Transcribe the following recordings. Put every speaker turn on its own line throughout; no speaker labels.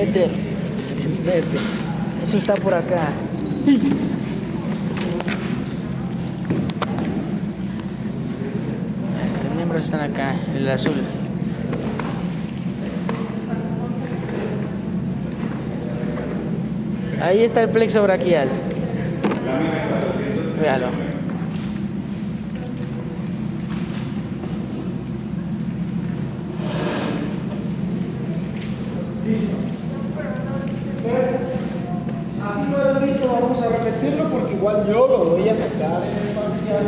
Nether. Eso está por acá. Los miembros están acá, el azul. Ahí está el plexo braquial. Véalo.
Listo. Entonces, así lo hemos visto, vamos a repetirlo porque igual yo lo voy a sacar en el parcial.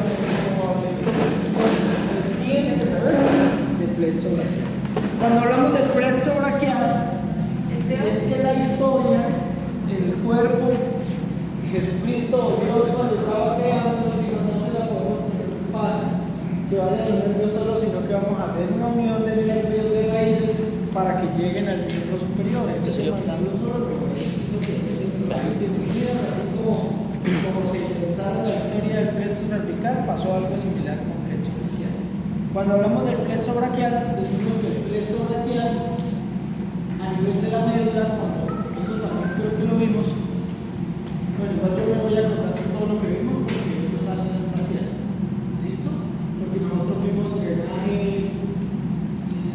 Entonces, tienen que saber del plexo braquial. Cuando hablamos del plexo braquial, es que la historia, el cuerpo, Jesucristo o Dios cuando estaba creando, dijo, no se la podemos pasar, que vayan los nervios solos, sino que vamos a hacer una unión de nervios de raíces para que lleguen al miembro superior. Entonces, mandarlo solo, pero eso que raíces unidas, así como se intentaron la historia del plexo cervical, pasó algo similar con el plexo braquial. Cuando hablamos del plexo braquial, decimos que el plexo braquial, a nivel de la médula, cuando eso también creo que lo vimos. Bueno, igual yo me voy a contar todo lo que vimos porque eso sale en el parcial. ¿Listo? Porque nosotros vimos drenaje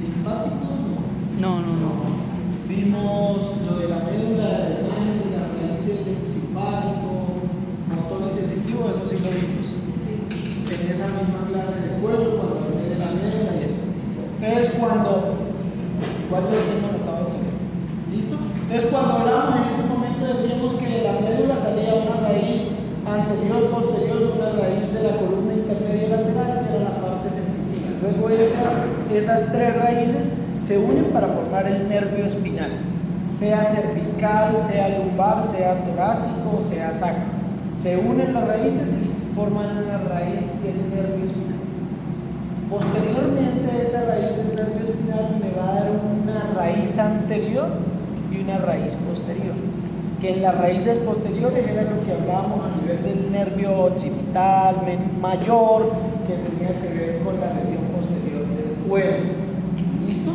linfático,
No.
vimos lo de la médula, el drenaje de las raíces del simpático, motor sensitivo, eso sí lo vimos. En esa misma clase de cuerpo, cuando hablé de la médula y eso. Entonces, igual yo lo tengo anotado todo. ¿Listo? Entonces, cuando hablamos en ese momento decíamos que de la médula salía una raíz anterior, posterior, una raíz de la columna intermedia lateral, que era la parte sensitiva. Luego esas tres raíces se unen para formar el nervio espinal, sea cervical, sea lumbar, sea torácico, sea sacro. Se unen las raíces y forman una raíz del nervio espinal. Posteriormente, esa raíz del nervio espinal me va a dar una raíz anterior y una raíz posterior, que en las raíces posteriores era lo que hablábamos a nivel del nervio occipital mayor, que tenía que ver con la región posterior del cuello. ¿Listo?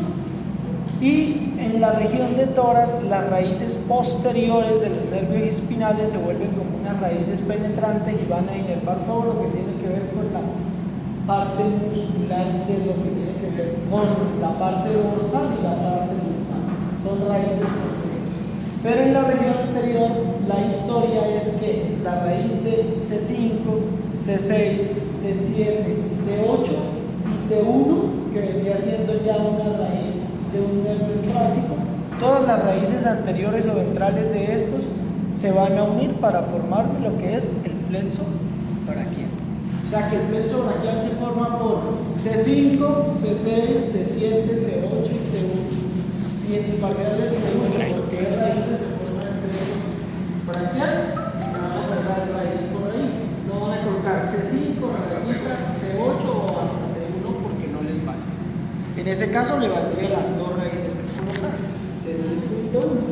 Y en la región de tórax, las raíces posteriores de los nervios espinales se vuelven como unas raíces penetrantes y van a inervar todo lo que tiene que ver con la parte muscular de lo que tiene que ver con la parte dorsal y la parte lumbar. Son raíces posteriores. Pero en la región anterior, la historia es que la raíz de C5, C6, C7, C8 y T1, que vendría siendo ya una raíz de un nervio torácico, todas las raíces anteriores o ventrales de estos se van a unir para formar lo que es el plexo braquial. O sea que el plexo braquial se forma por C5, C6, C7, C8 y T1. Si en el parcial les pregunto por qué raíces se forman el plexo braquial, me van a colocar raíz por raíz. No van a colocar C5, rayita, C8 o hasta T1 porque no les vale. En ese caso le valdría las dos raíces colocadas, C5 y T1.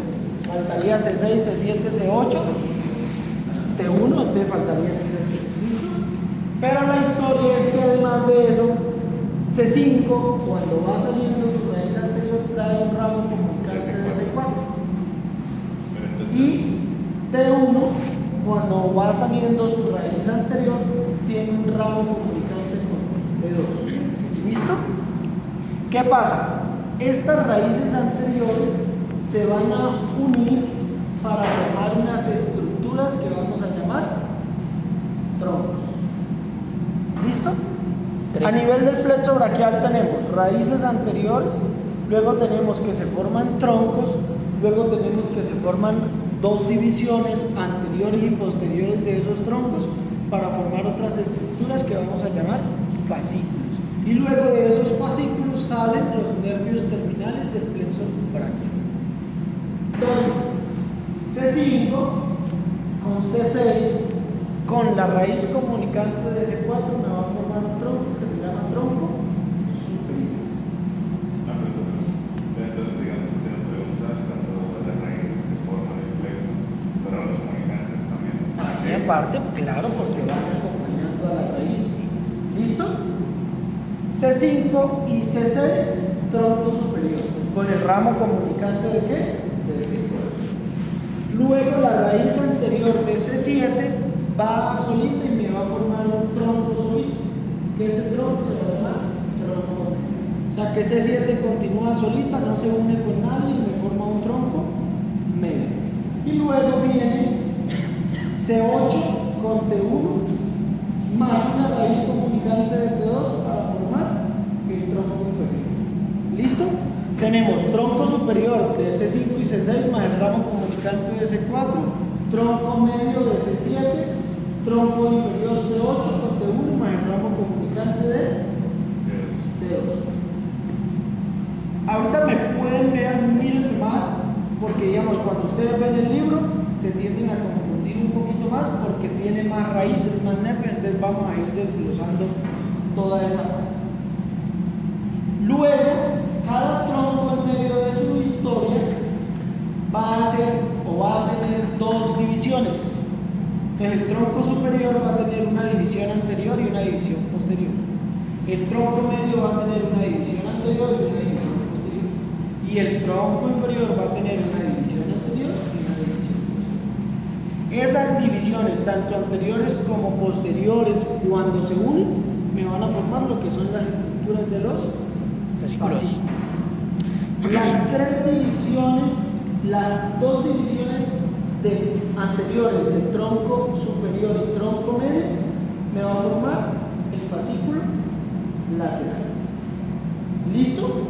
Faltaría C6, C7, C8, T1, te faltaría T1. Pero la historia es que además de eso, C5, cuando va saliendo su raíz anterior, trae un ramo comunicante de C4. Y T1, cuando va saliendo su raíz anterior, tiene un ramo comunicante con T2. ¿Listo? ¿Qué pasa? Estas raíces anteriores se van a unir para formar unas estructuras que vamos a llamar troncos. ¿Listo? A nivel del plexo braquial tenemos raíces anteriores, luego tenemos que se forman troncos, luego tenemos que se forman dos divisiones anteriores y posteriores de esos troncos para formar otras estructuras que vamos a llamar fascículos. Y luego de esos fascículos salen los nervios terminales del plexo braquial. Entonces, C5 con C6 con la raíz comunicante de C4 me va a formar un tronco que se llama tronco superior.
Entonces, digamos, usted nos pregunta cuando las raíces se forman en el plexo, pero los comunicantes también.
Ahí aparte, claro, porque van acompañando a la raíz. ¿Listo? C5 y C6, tronco superior. Con el ramo comunicante de qué? De C4. luego la raíz anterior de C7 va solita y me va a formar un tronco solito, que ese tronco se va a llamar tronco medio. O sea que C7 continúa solita, no se une con nadie y me forma un tronco medio. Y luego viene C8 con T1 más una raíz comunicante de T2 para formar el tronco inferior. ¿Listo? Tenemos tronco superior de C5 y C6 más el ramo comunicante de C4, tronco medio de C7, tronco inferior C8 con T1 más el ramo comunicante de T2. Ahorita me pueden ver, miren más, porque digamos cuando ustedes ven el libro se tienden a confundir un poquito más porque tiene más raíces, más nervios, entonces vamos a ir desglosando toda esa parte. Luego, cada tronco en medio de su historia va a tener dos divisiones. Entonces el tronco superior va a tener una división anterior y una división posterior. El tronco medio va a tener una división anterior y una división posterior. Y el tronco inferior va a tener una división anterior y una división posterior. Esas divisiones, tanto anteriores como posteriores, cuando se unen, me van a formar lo que son las estructuras de los fascículos. Las tres divisiones, las dos divisiones anteriores del tronco superior y tronco medio, me va a formar el fascículo lateral. ¿Listo?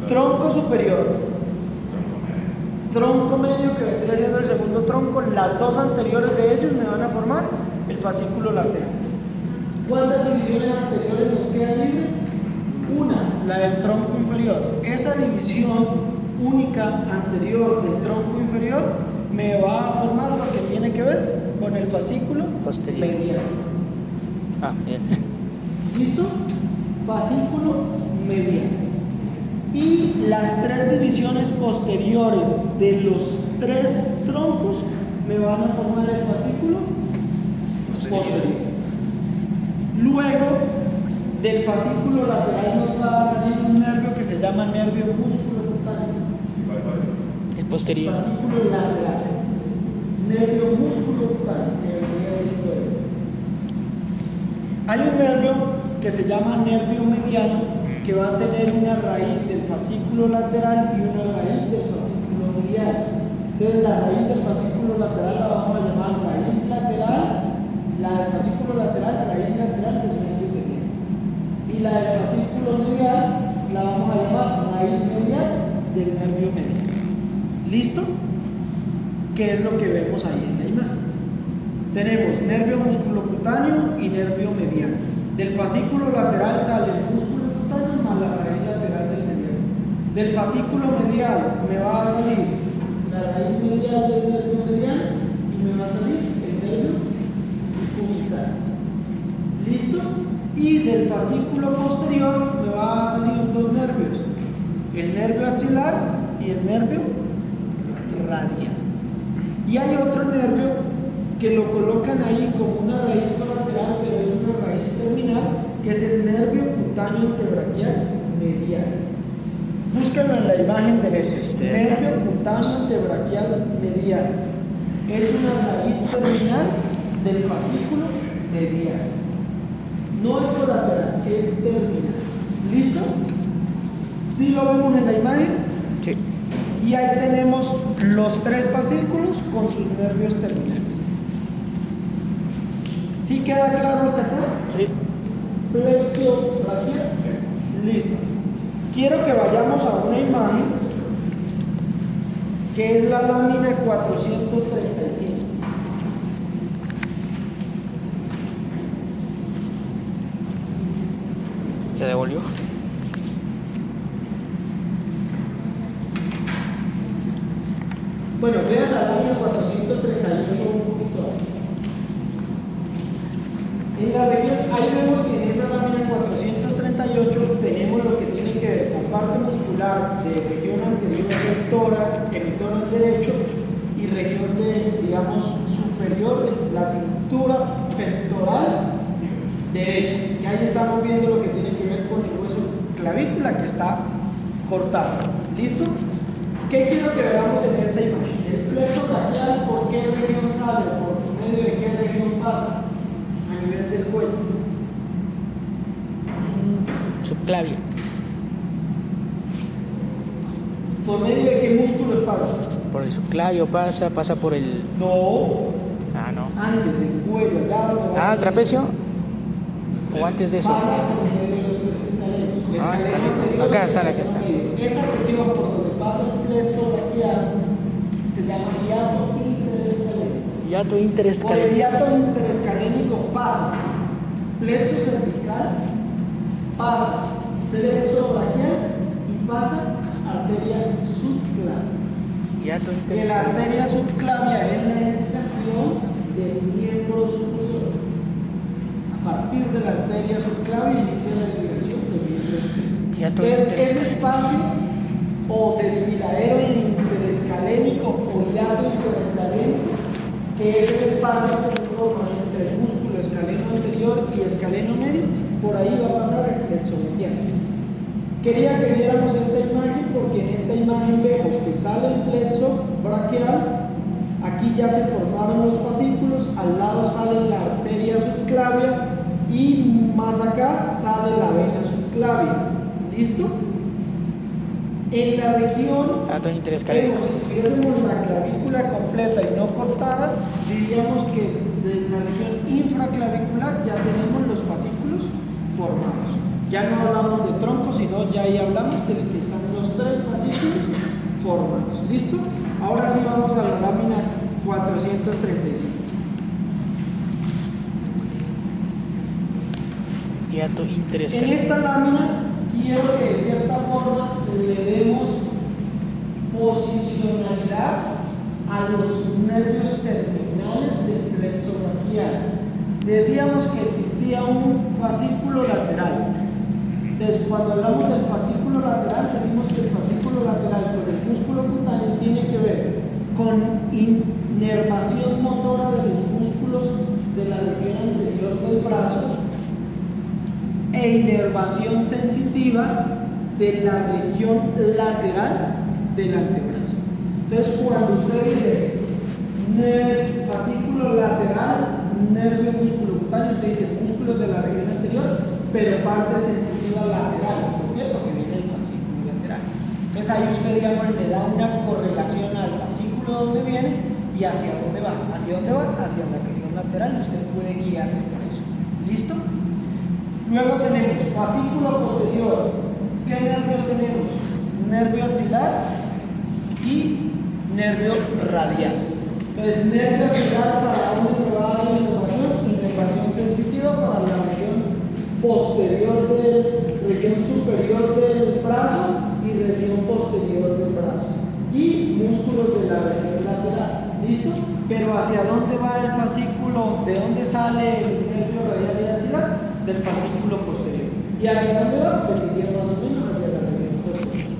Tronco superior, tronco medio que vendría siendo el segundo tronco, las dos anteriores de ellos me van a formar el fascículo lateral. ¿Cuántas divisiones anteriores nos quedan libres? Una, la del tronco inferior. Esa división única anterior del tronco inferior me va a formar lo que tiene que ver con el fascículo
posterior
mediano.
Ah, bien.
¿Listo? Fascículo mediano. Y las tres divisiones posteriores de los tres troncos me van a formar el fascículo posterior. Luego, del fascículo lateral nos va a salir un nervio que se llama nervio músculo cutáneo.
El posterior.
Fascículo lateral. Nervio músculo cutáneo, que vendría siendo este. Hay un nervio que se llama nervio mediano, que va a tener una raíz del fascículo lateral y una raíz del fascículo medial. Entonces la raíz del fascículo lateral la vamos a llamar raíz lateral, la del fascículo lateral, raíz lateral del nervio medial. Y la del fascículo medial la vamos a llamar raíz medial del nervio medial. ¿Listo? ¿Qué es lo que vemos ahí en la imagen? Tenemos nervio musculocutáneo y nervio mediano. Del fascículo lateral sale el músculo cutáneo más la raíz lateral del mediano. Del fascículo medial me va a salir la raíz medial del nervio mediano y me va a salir el nervio cutáneo. ¿Listo? Y del fascículo posterior me va a salir dos nervios, el nervio axilar y el nervio radial. Y hay otro nervio que lo colocan ahí como una raíz colateral, pero es una raíz terminal, que es el nervio cutáneo antebraquial medial. Búsquenlo en la imagen derecha. Nervio cutáneo antebraquial medial. Es una raíz terminal del fascículo medial. No es colateral, es terminal. ¿Listo? ¿Sí lo vemos en la imagen?
Sí.
Y ahí tenemos los tres fascículos con sus nervios terminales. ¿Sí queda claro hasta acá?
Sí.
Plexo braquial. Listo. Quiero que vayamos a una imagen que es la lámina 435.
¿Se devolvió?
Bueno, vean la lámina 438 un poquito ahí. En la región, ahí vemos que en esa lámina 438 tenemos lo que tiene que ver con parte muscular de región anterior del tórax, hemitórax derecho, y región de, digamos, superior de la cintura pectoral derecha. Y ahí estamos viendo lo que tiene que ver con el hueso clavícula que está cortado. ¿Listo? ¿Qué quiero que veamos en esa imagen? El plexo braquial pasa a nivel del cuello.
Subclavia.
¿Por medio de qué músculos pasa?
Por el subclavio pasa por el...
No,
Ah, no.
antes, el cuello, allá donde va
Ah,
a
el trapecio. ¿O antes de eso?
pasa por medio de los tres escalenos.
Ah,
Escaleno
escaleno.
anterior,
Acá está,
escaleno
aquí está.
medio. Esa región por donde pasa el plexo braquial se llama hiato interescaleno.
Hiato
Por el
interescaleno.
hiato interescalénico pasa plexo cervical, pasa plexo braquial y pasa arteria subclavia.
Hiato
Que la
interescaleno.
arteria subclavia es la indicación del miembro superior. A partir de la arteria subclavia inicia la dirección del miembro superior.
Hiato
Entonces, ese
interescaleno.
espacio o desfiladero interescalénico o hiato interescalénico, que es el espacio que se forma entre el músculo escaleno anterior y escaleno medio, por ahí va a pasar el plexo medial. Quería que viéramos esta imagen porque en esta imagen vemos que sale el plexo braquial, aquí ya se formaron los fascículos, al lado sale la arteria subclavia y más acá sale la vena subclavia. ¿Listo? En la región,
Hiato interescaleno.
si tuviésemos la clavícula completa y no cortada, diríamos que en la región infraclavicular ya tenemos los fascículos formados. Ya no hablamos de tronco, sino ya ahí hablamos de que están los tres fascículos formados. ¿Listo? Ahora sí vamos a la lámina 435.
Hiato
En
interescaleno.
esta lámina quiero que de cierta forma le demos posicionalidad a los nervios terminales del plexo braquial. Decíamos que existía un fascículo lateral. Entonces, cuando hablamos del fascículo lateral, decimos que el fascículo lateral con el músculo cutáneo tiene que ver con inervación motora de los músculos de la región anterior del brazo e inervación sensitiva de la región lateral del antebrazo. Entonces, cuando usted dice fascículo lateral, nervio musculocutáneo, usted dice músculos de la región anterior, pero parte sensitiva lateral. ¿Por qué? Porque viene el fascículo lateral. Entonces ahí usted, digamos, le da una correlación al fascículo donde viene y hacia dónde va. ¿Hacia dónde va? Hacia la región lateral, y usted puede guiarse por eso. ¿Listo? Luego tenemos fascículo posterior. ¿Qué nervios tenemos? Nervio axilar y nervio radial. Entonces, nervio axilar, ¿para dónde me va a dar inervación sensitiva? Para la región posterior región superior del brazo y región posterior del brazo. Y músculos de la región lateral. ¿Listo? Pero ¿hacia dónde va el fascículo? ¿De dónde sale el nervio radial y axilar? Del fascículo posterior. ¿Y hacia dónde va? Pues iría más o menos hacia la región posterior.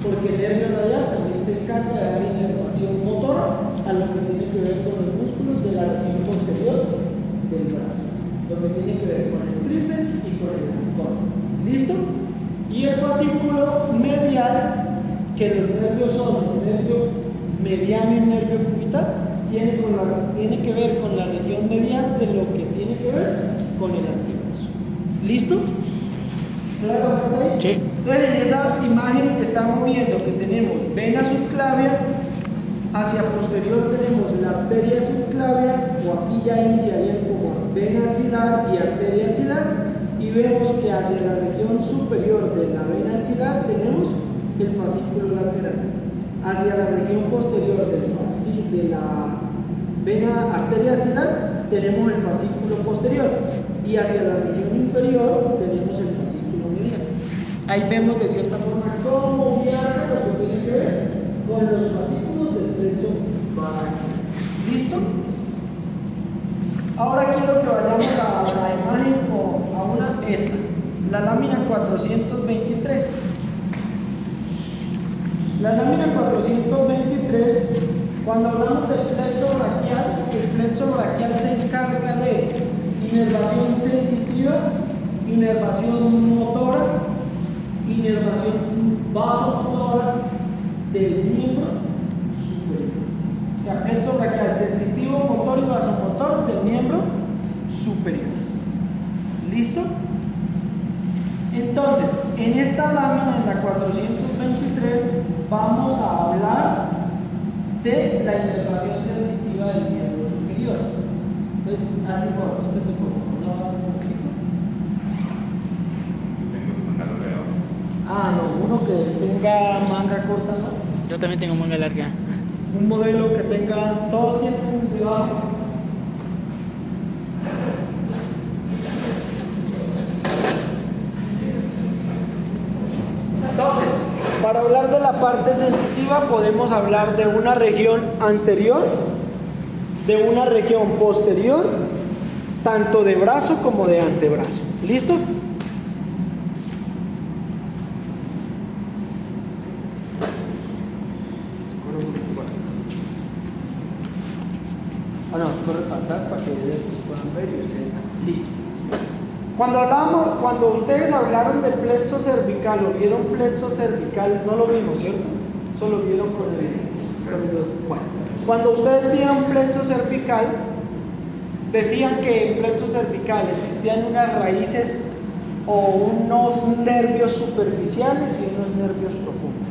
Porque el nervio radial también se encarga de dar inervación motora a lo que tiene que ver con los músculos de la región posterior del brazo. Lo que tiene que ver con el tríceps y con el abdomen. ¿Listo? Y el fascículo medial, que los nervios son el nervio mediano y el nervio cubital, tiene que ver con la región medial de lo que tiene que ver con el antebrazo. ¿Listo? ¿Claro hasta ahí?
Sí.
Entonces en esa imagen estamos viendo que tenemos vena subclavia, hacia posterior tenemos la arteria subclavia, o aquí ya iniciaría como vena axilar y arteria axilar, y vemos que hacia la región superior de la vena axilar tenemos el fascículo lateral. Hacia la región posterior de la vena arteria axilar tenemos el fascículo posterior, y hacia la región inferior tenemos el fascículo medial. Ahí vemos de cierta forma cómo viaja lo que tiene que ver con los fascículos del plexo braquial. ¿Listo? Ahora quiero que vayamos a la imagen o a esta, la lámina 423. La lámina 423, cuando hablamos del plexo braquial, el plexo braquial se encarga de inervación sensitiva, inervación motora, inervación vasomotora del miembro superior. O sea, plexo braquial sensitivo, motor y vasomotor del miembro superior. ¿Listo? Entonces, en esta lámina, en la 423, vamos a hablar de la inervación sensitiva del miembro superior. Entonces, Andy, por favor, un poquito.
Tengo un pantalón.
Ah, no, uno que tenga manga corta, ¿no?
Yo también tengo manga larga.
Un modelo que tenga, todos tienen debajo. Entonces, para hablar de la parte sensitiva podemos hablar de una región anterior, de una región posterior, tanto de brazo como de antebrazo. ¿Listo? Ah, no, corre para atrás para que estos puedan ver y ustedes están. Listo. Cuando ustedes hablaron de plexo cervical o vieron plexo cervical, no lo vimos, ¿cierto? Solo vieron con el. Bueno, cuando ustedes vieron plexo cervical, decían que en plexo cervical existían unas raíces o unos nervios superficiales y unos nervios profundos.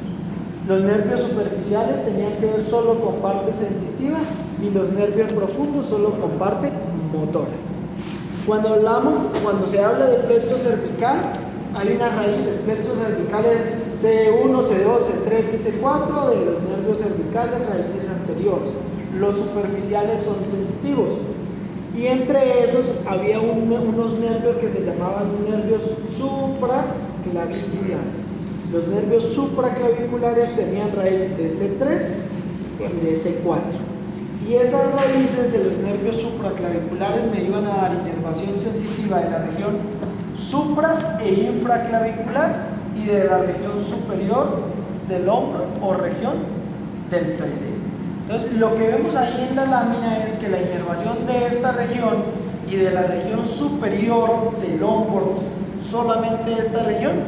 Los nervios superficiales tenían que ver solo con parte sensitiva y los nervios profundos solo con parte motora. Cuando se habla de plexo cervical, hay una raíz, el plexo cervical es C1, C2, C3 y C4 de los nervios cervicales, raíces anteriores. Los superficiales son sensitivos. Y entre esos había unos nervios que se llamaban nervios supraclaviculares. Los nervios supraclaviculares tenían raíz de C3 y de C4. Y esas raíces de los nervios supraclaviculares me iban a dar inervación sensitiva de la región supra e infraclavicular y de la región superior del hombro o región del taileo. Entonces, lo que vemos ahí en la lámina es que la inervación de esta región y de la región superior del hombro, solamente esta región,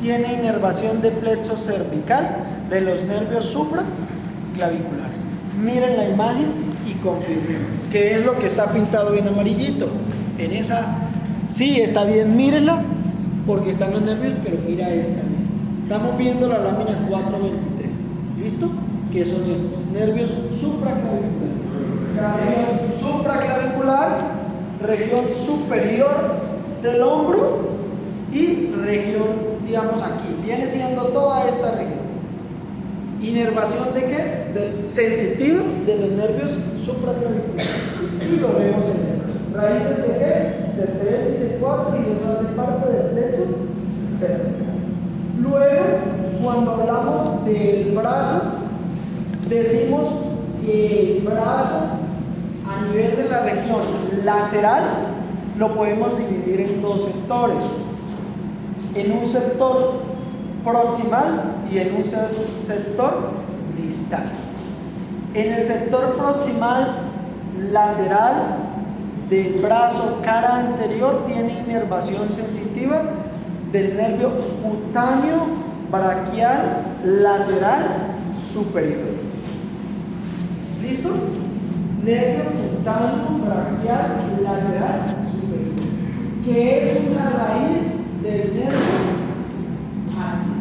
tiene inervación de plexo cervical de los nervios supraclaviculares. Miren la imagen y confirmen qué es lo que está pintado en amarillito. En esa, sí, está bien, mírenla, porque están los nervios, pero mira esta. Estamos viendo la lámina 423. ¿Listo? ¿Qué son estos? Nervios supraclaviculares. Región supraclavicular, región superior del hombro y región, digamos aquí, viene siendo toda esta región. ¿Inervación de qué? Sensitiva de los nervios supraclaviculares. Y lo vemos en raíces de qué? C3 y C4 y eso hace parte del plexo cervical. Luego, cuando hablamos del brazo, decimos que el brazo a nivel de la región lateral lo podemos dividir en dos sectores. En un sector proximal y en un sector distal. En el sector proximal lateral del brazo cara anterior tiene inervación sensitiva del nervio cutáneo braquial lateral superior. ¿Listo? Nervio cutáneo braquial lateral superior, que es una raíz del nervio axilar.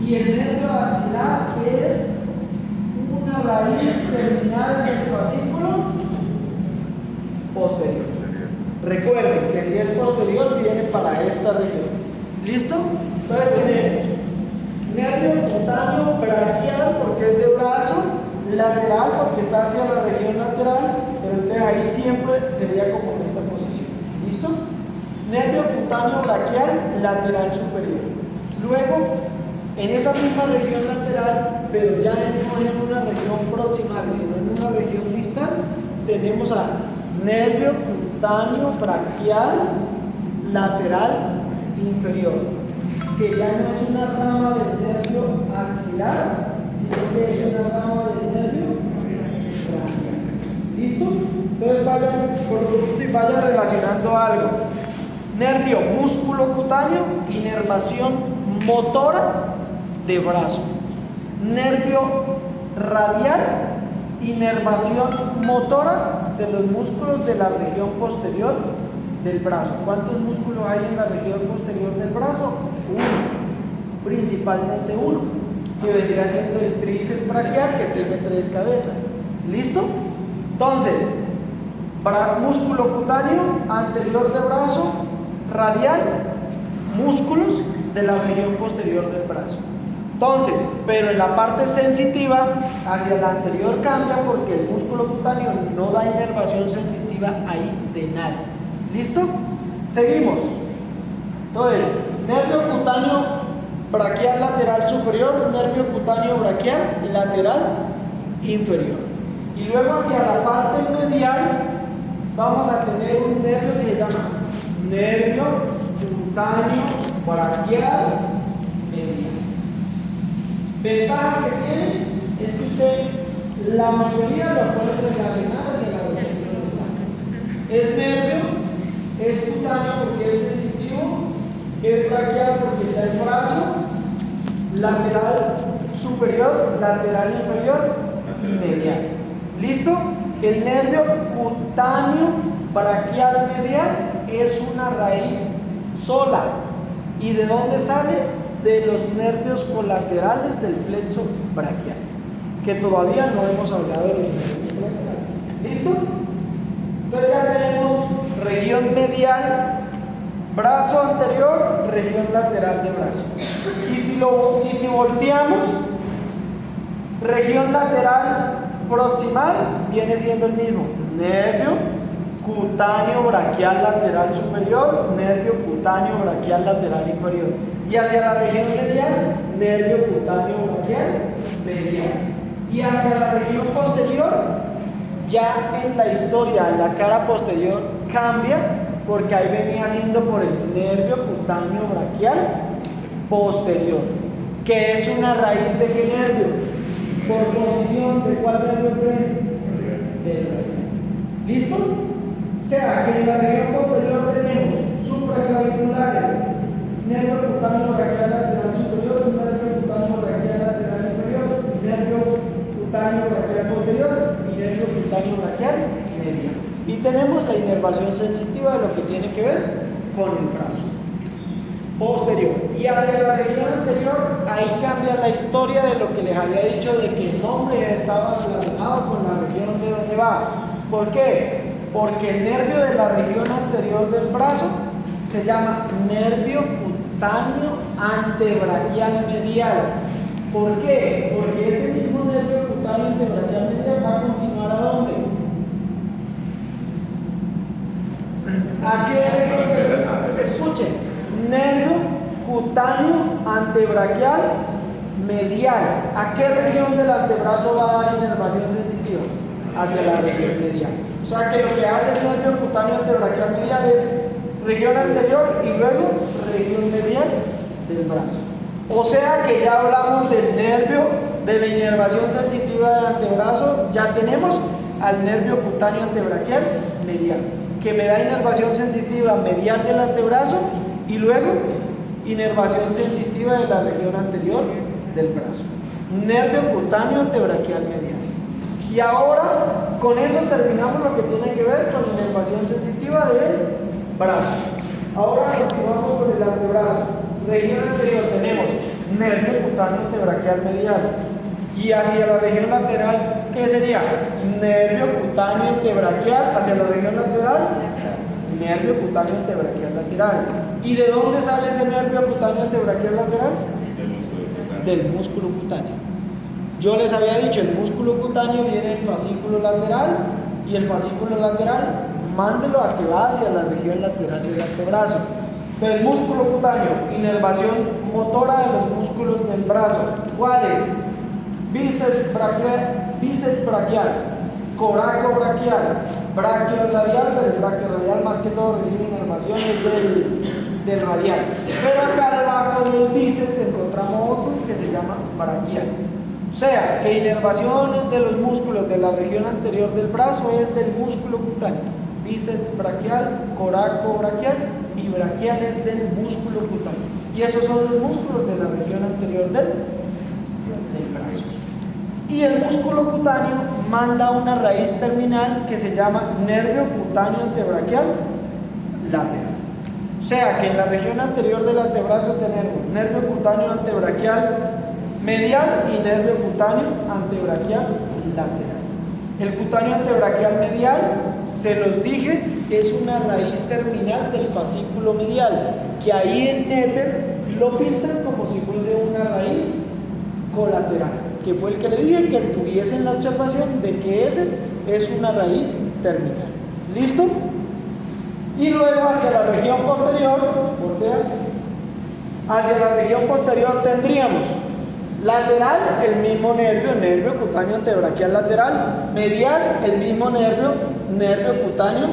Y el nervio axilar es una raíz terminal del fascículo posterior. Recuerden que si es posterior viene para esta región. ¿Listo? Entonces tenemos nervio cutáneo braquial porque es de brazo, lateral porque está hacia la región lateral, pero entonces ahí siempre sería como en esta posición. ¿Listo? Nervio cutáneo braquial lateral superior. Luego, en esa misma región lateral, pero ya no en una región proximal, sino en una región distal, tenemos a nervio cutáneo braquial lateral inferior, que ya no es una rama del nervio axilar, sino que es una rama del nervio braquial. ¿Listo? Entonces vayan por poquito y vayan relacionando algo. Nervio músculo cutáneo, inervación motora de brazo. Nervio radial, inervación motora de los músculos de la región posterior del brazo. ¿Cuántos músculos hay en la región posterior del brazo? Uno, principalmente uno, que vendría siendo el tríceps braquial, que tiene 3 cabezas. ¿Listo? Entonces, músculo cutáneo anterior del brazo, radial, músculos de la región posterior del brazo. Entonces, pero en la parte sensitiva, hacia la anterior cambia porque el músculo cutáneo no da inervación sensitiva ahí de nada. ¿Listo? Seguimos. Entonces, nervio cutáneo braquial lateral superior, nervio cutáneo braquial lateral inferior. Y luego hacia la parte medial vamos a tener un nervio que se llama nervio cutáneo braquial medial. Ventajas que tiene es que usted la mayoría lo puede relacionar hacia la región donde está. Es nervio, es cutáneo porque es sensitivo, es braquial porque está en brazo, lateral superior, lateral inferior y medial. ¿Listo? El nervio cutáneo braquial medial es una raíz sola. ¿Y de dónde sale? De los nervios colaterales del plexo braquial, que todavía no hemos hablado de los nervios colaterales. ¿Listo? Entonces ya tenemos región medial, brazo anterior, región lateral de brazo. Y si volteamos, región lateral proximal viene siendo el mismo, nervio cutáneo braquial lateral superior, nervio cutáneo braquial lateral inferior. Y hacia la región medial, nervio cutáneo braquial medial. Y hacia la región posterior, ya en la historia, en la cara posterior cambia, porque ahí venía siendo por el nervio cutáneo braquial posterior, que es una raíz de qué nervio, por posición de cuál nervio del radial. ¿Listo? O sea que en la región posterior tenemos supraclaviculares, nervio cutáneo braquial lateral superior, nervio cutáneo braquial lateral inferior, nervio cutáneo braquial posterior y nervio cutáneo braquial medial. Y tenemos la inervación sensitiva de lo que tiene que ver con el brazo posterior. Y hacia la región anterior, ahí cambia la historia de lo que les había dicho de que el nombre estaba relacionado con la región de donde va. ¿Por qué? Porque el nervio de la región anterior del brazo se llama nervio cutáneo antebraquial medial. ¿Por qué? Porque ese mismo nervio cutáneo antebraquial medial va a continuar ¿a dónde? ¿A qué región? Escuchen, nervio cutáneo antebraquial medial. ¿A qué región del antebrazo va a dar inervación sensitiva? Hacia la región medial. O sea que lo que hace el nervio cutáneo antebraquial medial es región anterior y luego región medial del brazo. O sea que ya hablamos del nervio de la inervación sensitiva del antebrazo, ya tenemos al nervio cutáneo antebraquial medial, que me da inervación sensitiva medial del antebrazo y luego inervación sensitiva de la región anterior del brazo. Nervio cutáneo antebraquial medial. Y ahora, con eso terminamos lo que tiene que ver con inervación sensitiva del brazo. Ahora continuamos con el antebrazo. Región anterior tenemos nervio cutáneo antebraquial medial. Y hacia la región lateral, ¿qué sería? Nervio cutáneo antebraquial. Hacia la región lateral, nervio cutáneo antebraquial lateral. ¿Y de dónde sale ese nervio cutáneo antebraquial lateral? Del músculo cutáneo. Yo les había dicho, el músculo cutáneo viene del fascículo lateral y el fascículo lateral, mándelo a que va hacia la región lateral del antebrazo. Entonces, músculo cutáneo, inervación motora de los músculos del brazo. ¿Cuáles? Bíceps braquial, coraco braquial, braquio radial, pero el braquio radial más que todo recibe inervaciones del radial. Pero acá debajo del bíceps encontramos otro que se llama braquial. O sea, que inervación de los músculos de la región anterior del brazo es del músculo cutáneo. Bíceps braquial, coraco braquial y braquial es del músculo cutáneo. Y esos son los músculos de la región anterior del brazo. Y el músculo cutáneo manda una raíz terminal que se llama nervio cutáneo antebraquial lateral. O sea que en la región anterior del antebrazo tenemos nervio cutáneo antebraquial medial y nervio cutáneo antebraquial lateral. El cutáneo antebraquial medial, se los dije, es una raíz terminal del fascículo medial, que ahí en Nether lo pintan como si fuese una raíz colateral, que fue el que le dije que tuviesen la observación de que ese es una raíz terminal. ¿Listo? Y luego hacia la región posterior, voltea, hacia la región posterior tendríamos lateral, el mismo nervio, nervio cutáneo antebraquial lateral, medial, el mismo nervio, nervio cutáneo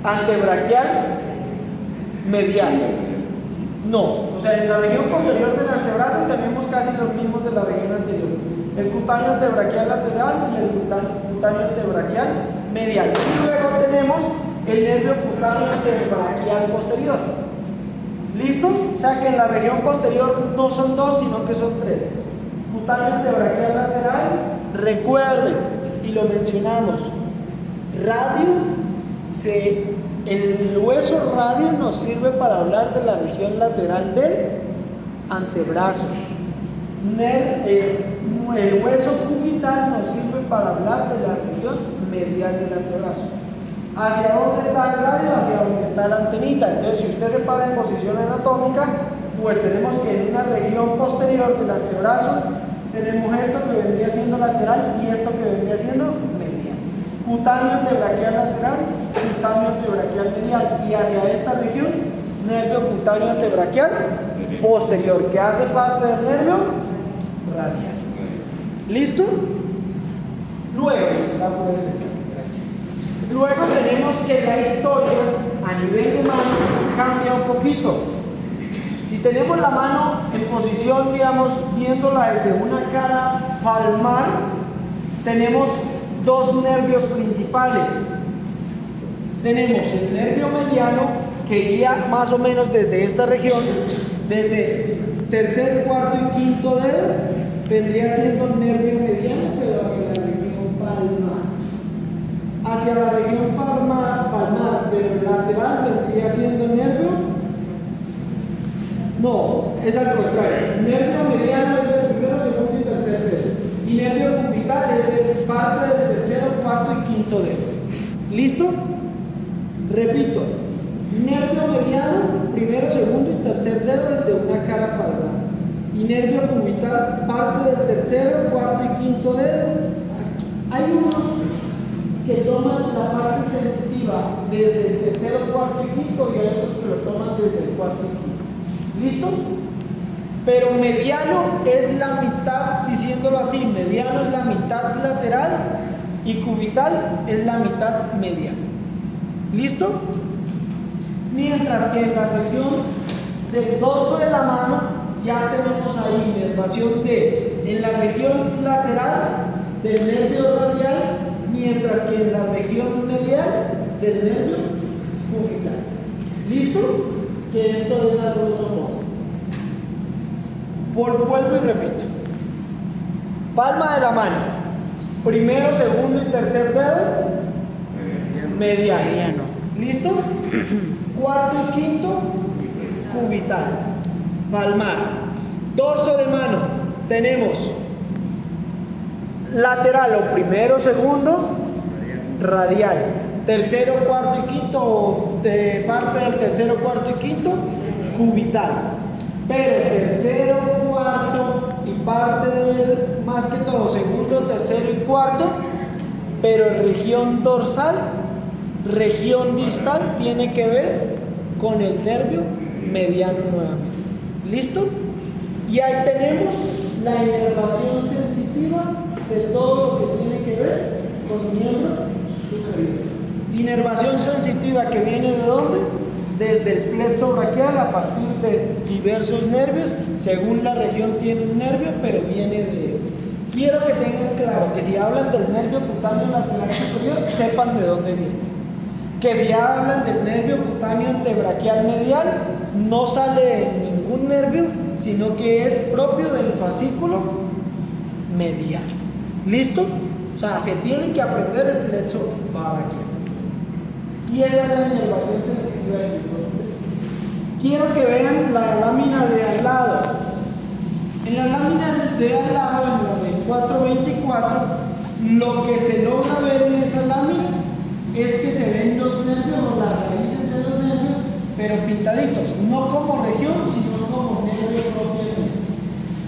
antebraquial medial. No, o sea, en la región posterior del antebrazo tenemos casi los mismos de la región anterior. El cutáneo antebraquial lateral y el cutáneo antebraquial medial. Y luego tenemos el nervio cutáneo antebraquial posterior. ¿Listo? O sea que en la región posterior no son dos, sino que son tres. Cutáneo antebraquial lateral, recuerden, y lo mencionamos, el hueso radio nos sirve para hablar de la región lateral del antebrazo. El hueso cubital nos sirve para hablar de la región medial del antebrazo. ¿Hacia dónde está el radio? Hacia donde está la antenita. Entonces, si usted se para en posición anatómica, pues tenemos que en una región posterior del antebrazo tenemos esto que vendría siendo lateral y esto que vendría siendo medial. Cutáneo antebraquial lateral, cutáneo antebraquial medial, y hacia esta región, nervio cutáneo antebraquial posterior, que hace parte del nervio radial. ¿Listo? Luego, luego tenemos que la historia a nivel de mano cambia un poquito. Si tenemos la mano en posición, digamos, viéndola desde una cara palmar, tenemos dos nervios principales. Tenemos el nervio mediano, que iría más o menos desde esta región, desde tercer, cuarto y quinto dedo, vendría siendo el nervio mediano, pero hacia la región palmar. Hacia la región palmar, pero lateral, vendría siendo el nervio. No, es al contrario. Nervio mediano es del primero, segundo y tercer dedo. Y nervio cubital es de parte del tercero, cuarto y quinto dedo. ¿Listo? Repito. Nervio mediano, primero, segundo y tercer dedo desde una cara palmar. Y nervio cubital, parte del tercero, cuarto y quinto dedo. Hay unos que toman la parte sensitiva desde el tercero, cuarto y quinto, y hay otros que lo toman desde el cuarto y quinto. ¿Listo? Pero mediano es la mitad, diciéndolo así, mediano es la mitad lateral y cubital es la mitad mediana. ¿Listo? Mientras que en la región del dorso de la mano ya tenemos ahí inervación en la región lateral del nervio radial, mientras que en la región medial del nervio cubital. ¿Listo? Que esto es a grosso modo. Vuelvo y repito. Palma de la mano. Primero, segundo y tercer dedo. Mediano. ¿Listo? Cuarto y quinto. Cubital. Palmar. Dorso de mano. Tenemos lateral o primero, segundo. Radial. Tercero, cuarto y quinto, de parte del tercero, cuarto y quinto, cubital. Pero tercero, cuarto y parte del, más que todo, segundo, tercero y cuarto, pero región dorsal, región distal, tiene que ver con el nervio mediano nuevamente. ¿Listo? Y ahí tenemos la inervación sensitiva de todo lo que tiene que ver con el miembro superior. Inervación sensitiva que viene de ¿dónde? Desde el plexo braquial a partir de diversos nervios, según la región tiene un nervio, pero viene de... Quiero que tengan claro que si hablan del nervio cutáneo lateral superior, sepan de dónde viene. Que si hablan del nervio cutáneo antebraquial medial, no sale de ningún nervio, sino que es propio del fascículo medial. ¿Listo? O sea, se tiene que aprender el plexo braquial. Y esa es la inervación sensitiva del miembro superior. Quiero que vean la lámina de al lado. En la lámina de al lado, en la de 424, lo que se logra ver en esa lámina es que se ven los nervios o las raíces de los nervios, pero pintaditos, no como región, sino como nervio propiamente.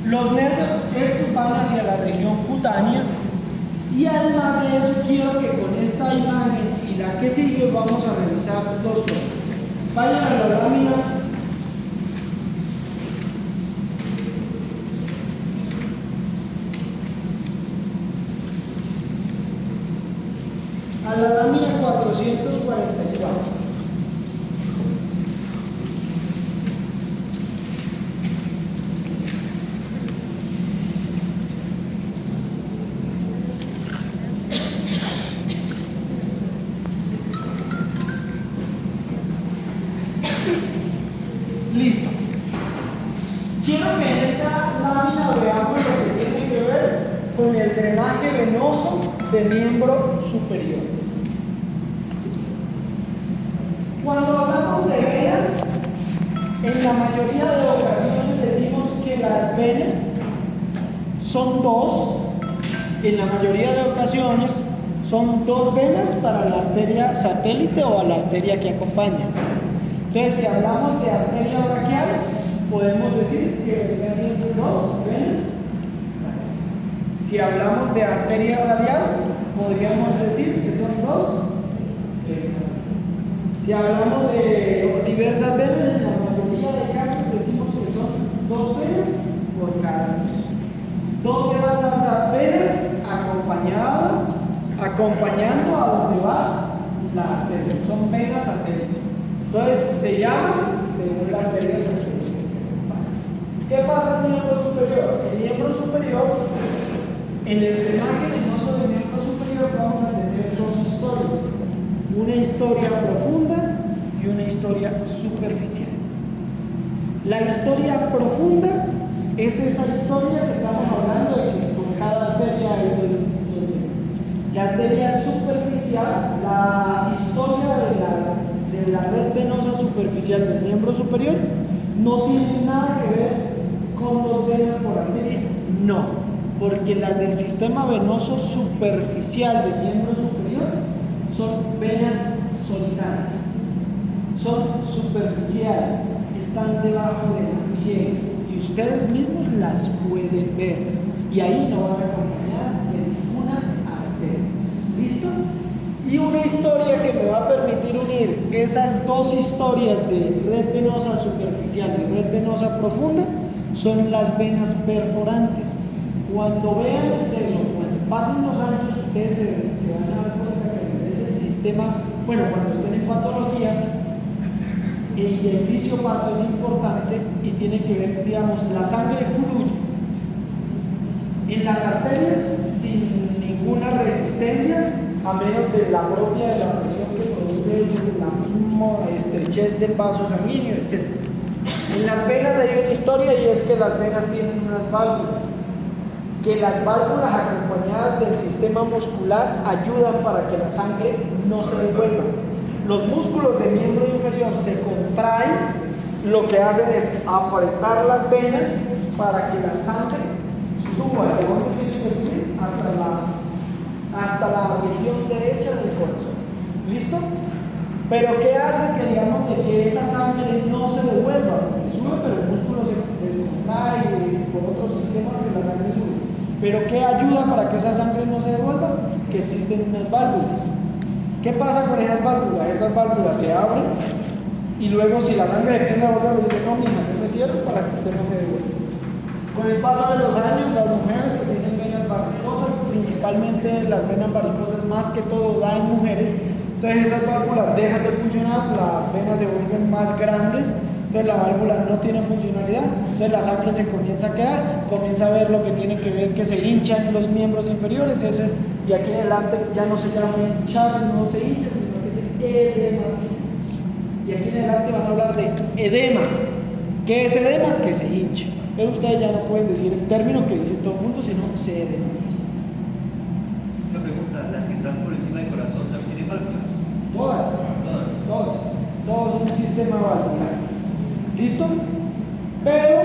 Los nervios, estos van hacia la región cutánea, y además de eso quiero que con esta imagen y la que sigue vamos a revisar dos cosas. Vayan a la lámina a la lámina 444. Listo. Quiero que en esta lámina veamos lo que tiene que ver con el drenaje venoso del miembro superior. Cuando hablamos de venas, en la mayoría de ocasiones decimos que las venas son dos. En la mayoría de ocasiones son dos venas para la arteria satélite o a la arteria que acompaña. Entonces, si hablamos de arteria braquial, podemos decir que vendrían siendo dos venas. Si hablamos de arteria radial, podríamos decir que son dos venas. Si hablamos de diversas venas, en la mayoría de casos decimos que son dos venas por cada vena. ¿Dónde van las venas? Acompañando a donde va la arteria. Son venas satélites. Entonces se llama según la arteria satélite. ¿Qué pasa en el miembro superior? El miembro superior, en el drenaje venoso del miembro superior vamos a tener dos historias. Una historia profunda y una historia superficial. La historia profunda es esa historia que estamos hablando de que con cada arteria hay dos venas. La arteria superficial, la historia de la red venosa superficial del miembro superior no tiene nada que ver con dos venas por arteria, no, porque las del sistema venoso superficial del miembro superior son venas solitarias, son superficiales, están debajo de la piel y ustedes mismos las pueden ver y ahí no van acompañadas de ninguna arteria. ¿Listo? Y una historia que me va a permitir unir esas dos historias de red venosa superficial y red venosa profunda son las venas perforantes. Cuando vean ustedes o cuando pasen los años, ustedes se van a dar cuenta que a nivel del sistema, bueno, cuando estén en patología, el fisiopato es importante y tiene que ver, digamos, la sangre fluye en las arterias sin ninguna resistencia, a menos de la propia de la presión que produce la misma estrechez del vaso sanguíneo, etc. En las venas hay una historia y es que las venas tienen unas válvulas, que las válvulas acompañadas del sistema muscular ayudan para que la sangre no se devuelva. Los músculos del miembro inferior se contraen, lo que hacen es apretar las venas para que la sangre suba. ¿De dónde tiene que subir? Hasta la región derecha del corazón. ¿Listo? Pero ¿qué hace que digamos de que esa sangre no se devuelva? Porque sube, pero el músculo se descontrae por otro sistema que la sangre sube. Pero ¿qué ayuda para que esa sangre no se devuelva? Que existen unas válvulas. ¿Qué pasa con esas válvulas? Esas válvulas se abren y luego si la sangre empieza a volver, dice, no, mija, yo me cierro para que usted no me devuelva. Con el paso de los años, las mujeres que tienen venas varicosas, principalmente las venas varicosas más que todo da en mujeres, entonces esas válvulas dejan de funcionar, las venas se vuelven más grandes, entonces la válvula no tiene funcionalidad, entonces la sangre se comienza a quedar, comienza a ver lo que tiene que ver que se hinchan los miembros inferiores, y aquí en adelante ya no se llama hinchar, no se hincha, sino que se edematiza. Y aquí en adelante van a hablar de edema. ¿Qué es edema? Que se hincha. Pero ustedes ya no pueden decir el término que dice todo el mundo, sino CDMX.
Una pregunta, ¿las que están por encima del corazón también tienen válvulas?
Todas. Todo es un sistema valvular. ¿Listo? Pero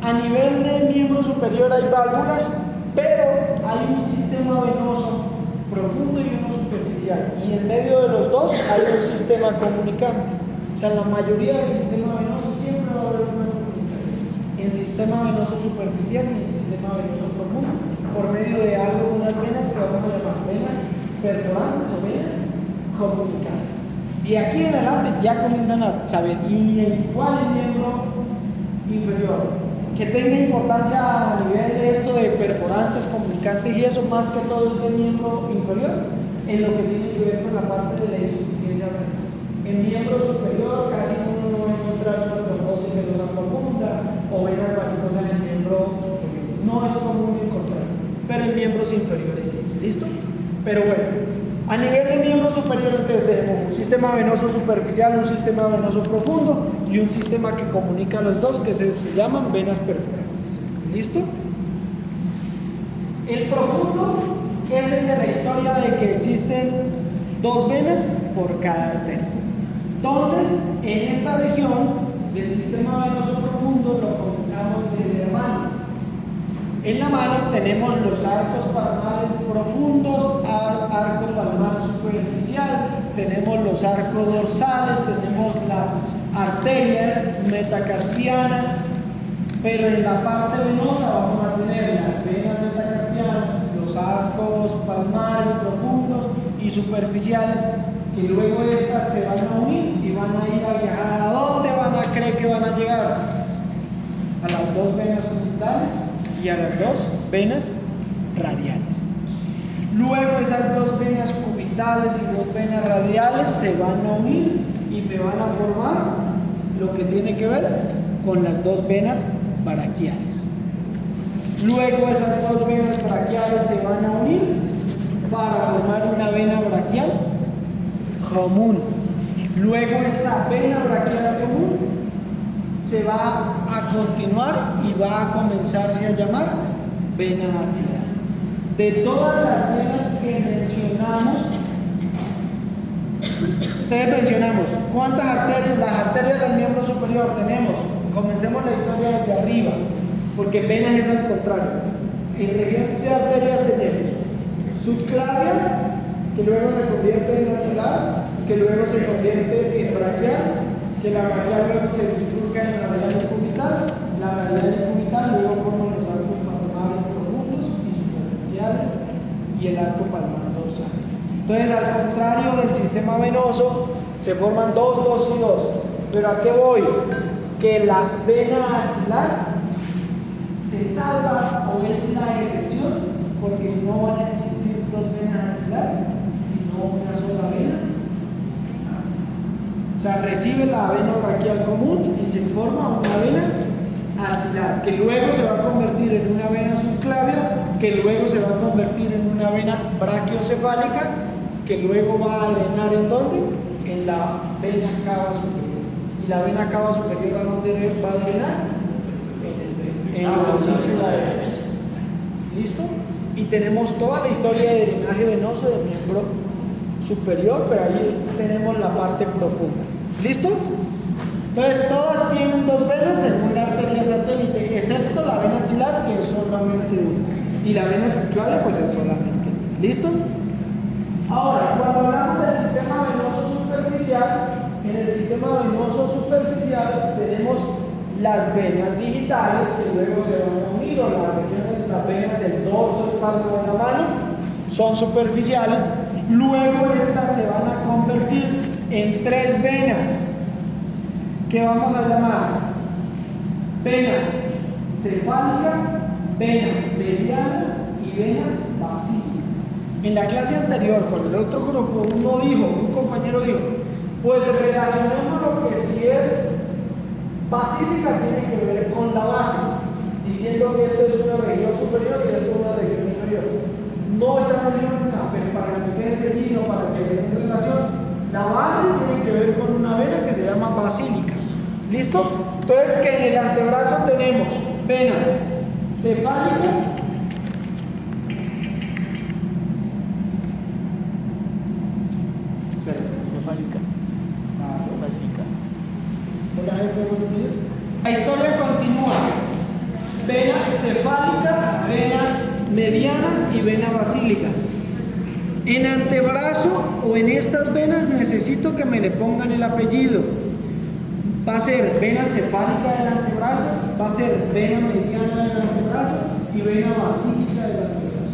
a nivel del miembro superior hay válvulas, pero hay un sistema venoso profundo y uno superficial. Y en medio de los dos hay un sistema comunicante. O sea, en la mayoría del sistema venoso siempre va a haber una comunicación. En sistema venoso superficial y en sistema venoso profundo, por medio de algo, unas venas que vamos a llamar venas perforantes o venas comunicantes. Y aquí en adelante ya comienzan a saber, y igual el miembro inferior, que tenga importancia a nivel de esto de perforantes, comunicantes y eso, más que todo es del miembro inferior, en lo que tiene que ver con la parte de la insuficiencia venosa. En miembro superior casi uno no va a encontrar una trombosis venosa profunda o venas varicosas en miembro superior. No es común encontrar, pero en miembros inferiores sí. ¿Listo? Pero bueno, a nivel de miembro superior entonces tenemos un sistema venoso superficial, un sistema venoso profundo y un sistema que comunica a los dos que se llaman venas perforantes. ¿Listo? El profundo es el de la historia de que existen dos venas por cada arteria. Entonces, en esta región del sistema venoso profundo lo comenzamos desde la mano. En la mano tenemos los arcos palmares profundos, arco palmar superficial, tenemos los arcos dorsales, tenemos las arterias metacarpianas, pero en la parte venosa vamos a tener las venas metacarpianas, los arcos palmares profundos y superficiales, que luego estas se van a unir y van a ir a viajar. ¿A dónde van a creer que van a llegar? A las dos venas cubitales y a las dos venas radiales. Luego esas dos venas cubitales y dos venas radiales se van a unir y me van a formar lo que tiene que ver con las dos venas braquiales. Luego esas dos venas braquiales se van a unir para formar una vena braquial común. Luego esa vena braquial común se va a continuar y va a comenzarse a llamar vena axilar. De todas las venas que mencionamos, ustedes mencionamos, ¿cuántas arterias? Las arterias del miembro superior tenemos. Comencemos la historia desde arriba, porque venas es al contrario. En región de arterias tenemos subclavia, que luego se convierte en axilar, que luego se convierte en braquial, que la braquial luego se bifurca en la radial cubital, la radial cubital luego forman los arcos palmares profundos y superficiales y el arco palmar dorsal. Entonces, al contrario del sistema venoso, se forman dos y dos. Pero ¿a qué voy? Que la vena axilar se salva o es la excepción, porque no van a existir dos venas axilares, sino una sola vena axilar. O sea, recibe la vena braquial común y se forma una vena axilar, que luego se va a convertir en una vena subclavia, que luego se va a convertir en una vena brachiocefálica, que luego va a drenar ¿en dónde? En la vena cava superior. ¿Y la vena cava superior a dónde va a drenar? En la aurícula derecha. ¿Listo? Y tenemos toda la historia de drenaje venoso del miembro superior, pero ahí tenemos la parte profunda. ¿Listo? Entonces todas tienen dos venas en una arteria satélite, excepto la vena axilar, que es solamente una, y la vena subclavia pues es solamente una. ¿Listo? Ahora, cuando hablamos del sistema venoso superficial, en el sistema venoso superficial tenemos las venas digitales, que luego se van a unir, o las regiones, las venas del dorso y palmo de la mano, son superficiales. Luego estas se van a convertir en tres venas, que vamos a llamar vena cefálica, vena mediana y vena basílica. En la clase anterior, con el otro grupo, un compañero dijo, pues relacionemos lo que si es basílica tiene que ver con la base, diciendo que esto es una región superior y esto es una región inferior. No está en nada, pero para que ustedes se digan, para que vean relación, la base tiene que ver con una vena que se llama basílica. ¿Listo? Entonces, que en el antebrazo tenemos vena cefálica,
Cefálica. Basílica.
La historia continúa. Vena cefálica, vena mediana y vena basílica. En antebrazo o en estas venas necesito que me le pongan el apellido. Va a ser vena cefálica del antebrazo, va a ser vena mediana del antebrazo y vena basílica del antebrazo.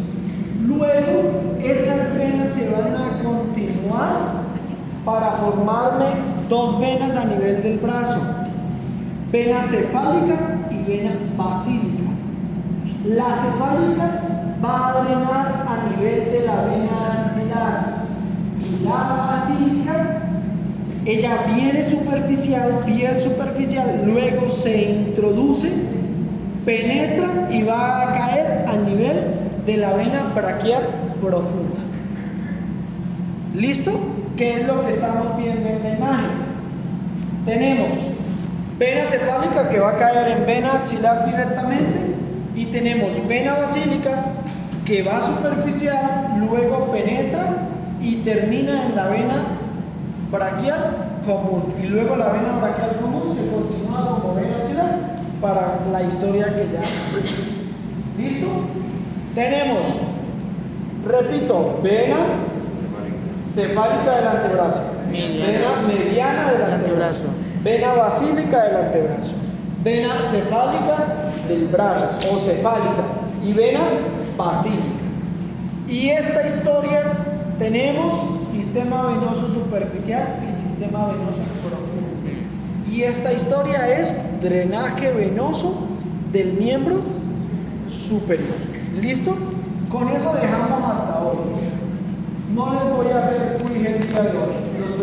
Luego, esas venas se van a continuar para formarme dos venas a nivel del brazo, vena cefálica y vena basílica. La cefálica va a drenar a nivel de la vena axilar y la basílica, ella viene superficial, piel superficial, luego se introduce, penetra y va a caer a nivel de la vena braquial profunda. ¿Listo? ¿Qué es lo que estamos viendo en la imagen? Tenemos vena cefálica que va a caer en vena axilar directamente y tenemos vena basílica que va superficial, luego penetra y termina en la vena braquial común. Y luego la vena braquial común se continúa como vena axilar para la historia que ya. ¿Listo? Tenemos, repito, vena cefálica del antebrazo, vena mediana del antebrazo, vena basílica del antebrazo, vena cefálica del brazo o cefálica y vena basílica. Y esta historia tenemos sistema venoso superficial y sistema venoso profundo. Y esta historia es drenaje venoso del miembro superior. ¿Listo? Con eso dejamos hasta hoy. No les voy a hacer quiz el día de hoy. Los